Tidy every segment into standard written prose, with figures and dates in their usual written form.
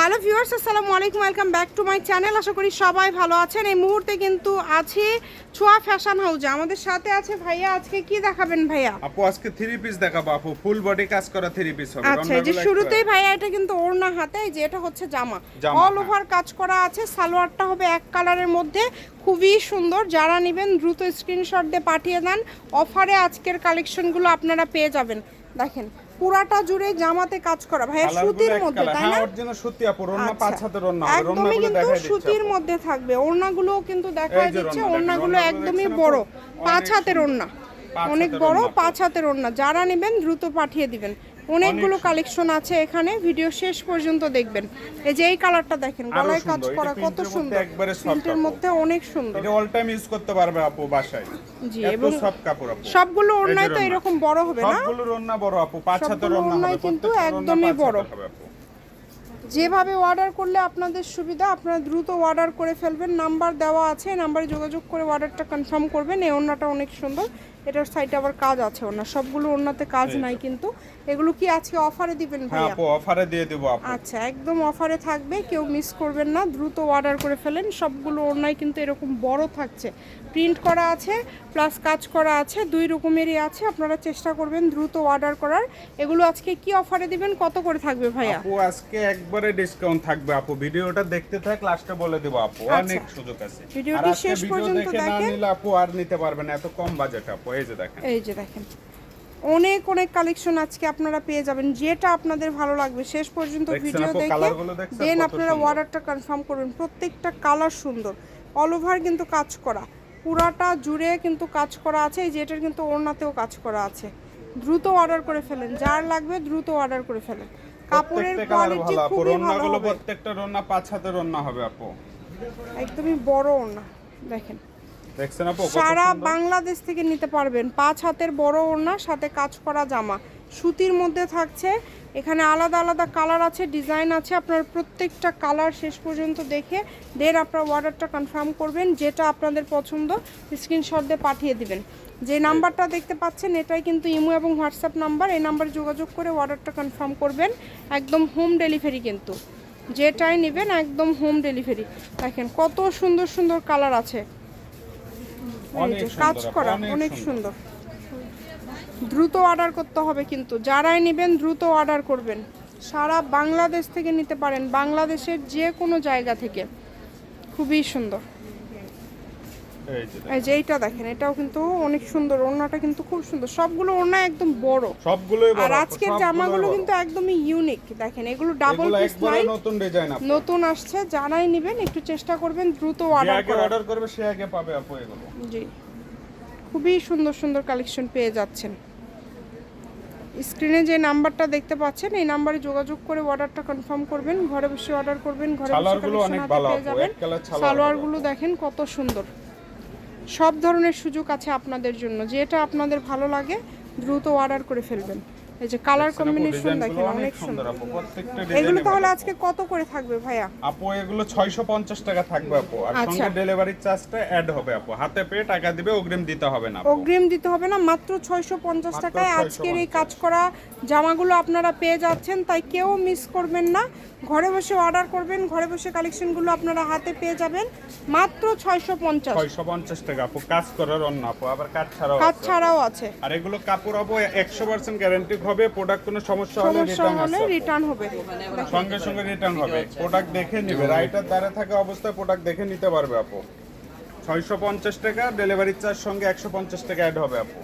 Hello viewers, আসসালামু আলাইকুম, welcome back to my channel. আশা করি সবাই ভালো আছেন। এই মুহূর্তে কিন্তু আছি ছোঁয়া ফ্যাশন হাউসে। আমাদের সাথে আছে ভাইয়া। আজকে কি দেখাবেন ভাইয়া? আপু আজকে থ্রি পিস দেখাবো আপু, ফুল বডি কাজ করা থ্রি পিস হবে। আচ্ছা, এই যে শুরুতেই ভাইয়া এটা কিন্তু ওড়না হাতে, এই যে এটা হচ্ছে জামা অল ওভার কাজ করা আছে। সালোয়ারটা হবে এক কালারের মধ্যে, খুবই সুন্দর। যারা নেবেন দ্রুত স্ক্রিনশট দিয়ে পাঠিয়ে দেন। অফারে আজকের কালেকশনগুলো আপনারা পেয়ে যাবেন। দেখেন পুরাটা জুড়ে জামাতে কাজ করা ভাইয়া, সুতির মধ্যে, তাই না? হ্যাঁ, অরিজিনাল সুতি আপু, ওড়না পাঁচ হাতের ওড়না হবে। একদমই কিন্তু সুতির মধ্যে থাকবে। ওড়নাগুলোও কিন্তু দেখায় দিচ্ছে, ওড়নাগুলো একদমই বড়, 5 হাতের ওড়না, অনেক বড় 5 হাতের ওড়না। যারা নেবেন দ্রুত পাঠিয়ে দিবেন। অনেকগুলো কালেকশন আছে এখানে, ভিডিও শেষ পর্যন্ত দেখবেন। এই যে এই কালারটা দেখেন, গলায় কাজ করা কত সুন্দর, প্রিন্টের মধ্যে অনেক সুন্দর। এটা অল টাইম ইউজ করতে পারবে আপু বাসায়। জি, এত এবং সব কাপড় আপু, সবগুলো ওড়নাই তো এরকম বড় হবে না? সবগুলো ওড়না বড় আপু, 5 হাতের ওড়না হবে, কিন্তু একদমই বড়। যেভাবে অর্ডার করলে আপনাদের সুবিধা, আপনারা দ্রুত অর্ডার করে ফেলবেন। নাম্বার দেওয়া আছে, নাম্বারে যোগাযোগ করে অর্ডারটা কনফার্ম করবেন। এই ওড়নাটা অনেক সুন্দর, এটার সাইডে আবার কাজ আছে। ওড়না সবগুলো ওড়নাতে কাজ নাই কিন্তু। এগুলো কি আজকে অফারে দিবেন ভাইয়া? হ্যাঁ আপু, অফারে দিয়ে দেব আপু। আচ্ছা, একদম অফারে থাকবে, কেউ মিস করবেন না, দ্রুত অর্ডার করে ফেলেন। সবগুলো ওড়নাই কিন্তু এরকম বড় থাকছে, প্রিন্ট করা আছে প্লাস কাজ করা আছে, দুই রকমেরই আছে। আপনারা চেষ্টা করবেন দ্রুত অর্ডার করার। এগুলো আজকে কি অফারে দিবেন, কত করে থাকবে ভাইয়া? আপু আজকে একবারে ডিসকাউন্ট থাকবে আপু, ভিডিওটা দেখতে থাক, লাস্টে বলে দেব আপু। অনেক সুযোগ আছে, ভিডিওটি শেষ পর্যন্ত দেখেন। না নিলে আপু আর নিতে পারবেন না, এত কম বাজেট আপু। এই যে দেখেন, এই যে দেখেন, অনেক অনেক কালেকশন আজকে আপনারা পেয়ে যাবেন। যেটা আপনাদের ভালো লাগবে শেষ পর্যন্ত ভিডিও দেখে দেন আপনারা অর্ডারটা কনফার্ম করবেন। প্রত্যেকটা কালার সুন্দর, অল ওভার কিন্তু কাজ করা, পুরাটা জুড়ে কিন্তু কাজ করা আছে। এই যে এটার কিন্তু ওড়নাতেও কাজ করা আছে। দ্রুত অর্ডার করে ফেলেন, যার লাগবে দ্রুত অর্ডার করে ফেলেন। কাপড়ের কোয়ালিটি খুবই ভালো হবে। প্রত্যেকটা ওড়না 5 হাতের ওড়না হবে আপু, একদমই বড় ওড়না। দেখেন দেখছেন আপু, সারা বাংলাদেশ থেকে নিতে পারবেন। 5 হাতের বড় ওড়না, সাথে কাজ করা জামা, সুতির মধ্যে থাকছে। এখানে আলাদা আলাদা কালার আছে, ডিজাইন আছে। আপনার প্রত্যেকটা কালার শেষ পর্যন্ত দেখে দেন আপনার অর্ডারটা কনফার্ম করবেন। যেটা আপনাদের পছন্দ স্ক্রিনশট দিয়ে পাঠিয়ে দিবেন। যে নাম্বারটা দেখতে পাচ্ছেন এটাই কিন্তু ইমো এবং হোয়াটসঅ্যাপ নাম্বার। এই নাম্বারে যোগাযোগ করে অর্ডারটা কনফার্ম করবেন। একদম হোম ডেলিভারি কিন্তু, যেটাই নেবেন একদম হোম ডেলিভারি। দেখেন কত সুন্দর সুন্দর কালার আছে, কাজ করা অনেক সুন্দর। দ্রুত অর্ডার করতে হবে কিন্তু, যারাই নেবেন দ্রুত অর্ডার করবেন। সারা বাংলাদেশ থেকে নিতে পারেন, বাংলাদেশের যে কোনো জায়গা থেকে। খুবই সুন্দর। এই যে এইটা দেখেন, এটাও কিন্তু অনেক সুন্দর। ওড়নাটা কিন্তু খুব সুন্দর, সবগুলো ওড়না একদম বড়, সবগুলোই বড়। আর আজকের জামাগুলো কিন্তু একদমই ইউনিক। দেখেন এগুলো ডাবল পিস নাই, নতুন ডিজাইন আপু, নতুন আসছে। যারাই নেবেন একটু চেষ্টা করবেন দ্রুত অর্ডার করার। অর্ডার করবে সে আগে পাবে আপু এগুলো। জি, খুবই সুন্দর সুন্দর কালেকশন পেয়ে যাচ্ছেন। স্ক্রিনে যে নাম্বারটা দেখতে পাচ্ছেন এই নাম্বারে যোগাযোগ করে অর্ডারটা কনফার্ম করবেন। ঘরে বসে অর্ডার করবেন, ঘরে বসে কালেকশন পেয়ে যাবেন। সালোয়ারগুলো দেখেন কত সুন্দর। সব ধরনের সুযোগ আছে আপনাদের জন্য, যেটা আপনাদের ভালো লাগে দ্রুত অর্ডার করে ফেলবেন। এই যে কালার কম্বিনেশন দেখেন অনেক সুন্দর। এগুলো তাহলে আজকে কত করে থাকবে ভাইয়া? আপু এগুলো 650 টাকা থাকবে আপু, আর সঙ্গে ডেলিভারি চার্জটা অ্যাড হবে আপু। হাতে পেয়ে টাকা দিবে, অগ্রিম দিতে হবে না। অগ্রিম দিতে হবে না, মাত্র 650 টাকায় আজকের এই কাজ করা জামাগুলো আপনারা পেয়ে যাচ্ছেন। তাই কেউ মিস করবেন না, ঘরে বসে অর্ডার করবেন, ঘরে বসে কালেকশনগুলো আপনারা হাতে পেয়ে যাবেন মাত্র 650 টাকা আপু। কাজ করার অন্য আপু, আবার কাজ ছাড়াও আছে। আর এগুলো কাপড় আপু 100% গ্যারান্টি হবে। প্রোডাক্ট কোনো সমস্যা হলে রিটার্ন হবে, সঙ্গে সঙ্গে রিটার্ন হবে। প্রোডাক্ট দেখে নিবে, রাইটার দ্বারা থাকা অবস্থায় প্রোডাক্ট দেখে নিতে পারবে আপু। 650 টাকা, ডেলিভারি চার্জ সঙ্গে 150 টাকা অ্যাড হবে আপু।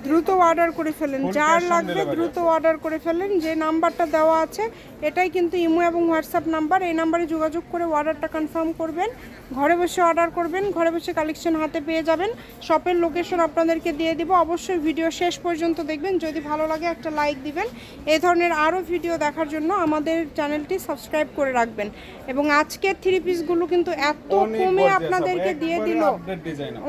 দ্রুত অর্ডার করে ফেলেন, যার লাগবে দ্রুত অর্ডার করে ফেলেন। যে নাম্বারটা দেওয়া আছে এটাই কিন্তু ইমো এবং হোয়াটসঅ্যাপ নাম্বার। এই নাম্বারে যোগাযোগ করে অর্ডারটা কনফার্ম করবেন। ঘরে বসে অর্ডার করবেন, ঘরে বসে কালেকশন হাতে পেয়ে যাবেন। শপের লোকেশন আপনাদেরকে দিয়ে দিব, অবশ্যই ভিডিও শেষ পর্যন্ত দেখবেন। যদি ভালো লাগে একটা লাইক দিবেন। এই ধরনের আরও ভিডিও দেখার জন্য আমাদের চ্যানেলটি সাবস্ক্রাইব করে রাখবেন। এবং আজকের থ্রি পিসগুলো কিন্তু এত কমে আপনাদেরকে দিয়ে দিল,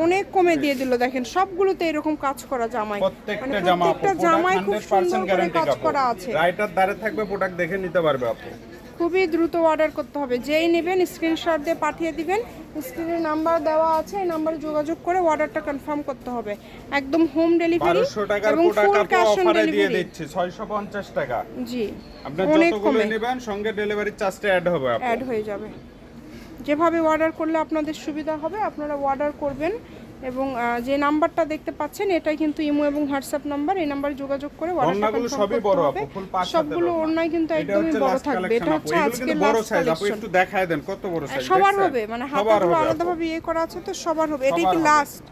অনেক কমে দিয়ে দিল। দেখেন সবগুলোতে এরকম কাজ করা জামাই, প্রত্যেকটা জামাই খুব সুন্দর করে কাজ করা আছে। রাইটার দ্বারা থাকবে, প্রোডাক্ট দেখে নিতে পারবে আপু। খুবই দ্রুত অর্ডার করতে হবে, যেই নেবেন স্ক্রিনশট দিয়ে পাঠিয়ে দিবেন, স্ক্রিনে নাম্বার দেওয়া আছে, এই নাম্বারে যোগাযোগ করে অর্ডারটা কনফার্ম করতে হবে। একদম হোম ডেলিভারি 1200 টাকার এবং প্রোডাক্ট ফুল আপু ক্যাশ অন অফারে দিয়ে ডেলিভারি। দিচ্ছি 650 টাকা। জি, আপনি অনেক যতগুলো কমে নেবেন সঙ্গে ডেলিভারি চার্জটা অ্যাড হবে আপু। অ্যাড হয়ে যাবে। যেভাবে অর্ডার করলে আপনাদের সুবিধা হবে আপনারা অর্ডার করবেন, এবং যে নাম্বারটা দেখতে পাচ্ছেন এটাই কিন্তু ইমো এবং হোয়াটসঅ্যাপ নাম্বার, এই নাম্বারে যোগাযোগ করে অর্ডারটা ওড়নাগুলো কনফার্ম সবই করতে বড় হবে। আপু, ফুল 5 হাতের সবগুলো ওড়না। ওড়নাই কিন্তু এটা একদমই হচ্ছে বড় লাস্ট থাকবে। কালেকশন এটা আপু, হচ্ছে এগুলো আজকের কিন্তু বড় লাস্ট সাইজ আপু, কালেকশন। একটু দেখায় দেন কত বড় সাইজ। সবার হবে, মানে সবার হাতাগুলো হবে আপু। আলাদাভাবে ইয়ে করা আছে তো সবার হবে। এটাই সবার কি হবে। লাস্ট?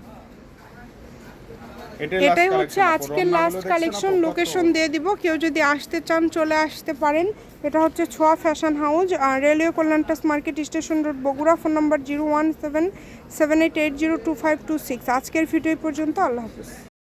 এটাই হচ্ছে আজকের লাস্ট কালেকশন। লোকেশন দিয়ে দিব, কেউ যদি আসতে চান চলে আসতে পারেন। এটা হচ্ছে ছোঁয়া ফ্যাশন হাউস, রেলওয়ে কল্যাণটাস market, station road, Bogura. Phone number 01778802526। আজকের ভিডিও পর্যন্ত। আল্লাহ হাফিজ।